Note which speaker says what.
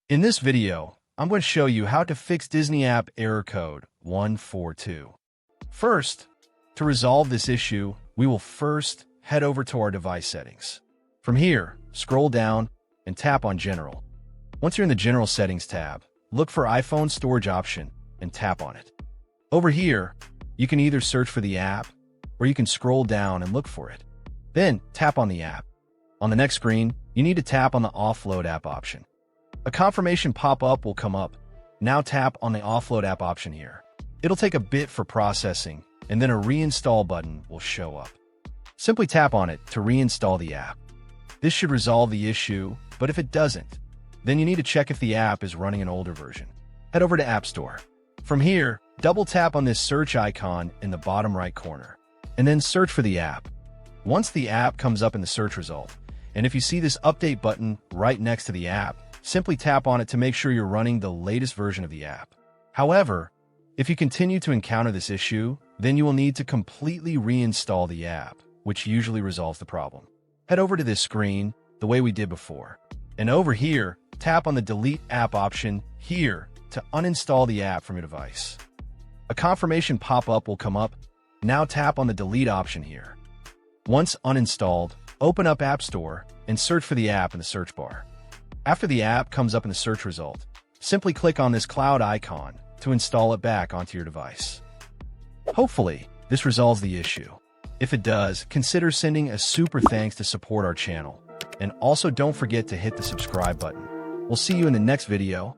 Speaker 1: In this video, I'm going to show you how to fix Disney app error code 142. First, to resolve this issue, we will first head over to our device settings. From here, scroll down and tap on General. Once you're in the General Settings tab, look for iPhone Storage option and tap on it. Over here, you can either search for the app or you can scroll down and look for it. Then tap on the app. On the next screen, you need to tap on the Offload app option. A confirmation pop-up will come up. Now tap on the Offload app option here. It'll take a bit for processing, and then a reinstall button will show up. Simply tap on it to reinstall the app. This should resolve the issue, but if it doesn't, then you need to check if the app is running an older version. Head over to App Store. From here, double tap on this search icon in the bottom right corner, and then search for the app. Once the app comes up in the search result, and if you see this update button right next to the app, simply tap on it to make sure you're running the latest version of the app. However, if you continue to encounter this issue, then you will need to completely reinstall the app, which usually resolves the problem. Head over to this screen the way we did before, and over here, tap on the Delete App option here to uninstall the app from your device. A confirmation pop-up will come up. Now tap on the Delete option here. Once uninstalled, open up App Store and search for the app in the search bar. After the app comes up in the search result, simply click on this cloud icon to install it back onto your device. Hopefully, this resolves the issue. If it does, consider sending a super thanks to support our channel. And also don't forget to hit the subscribe button. We'll see you in the next video.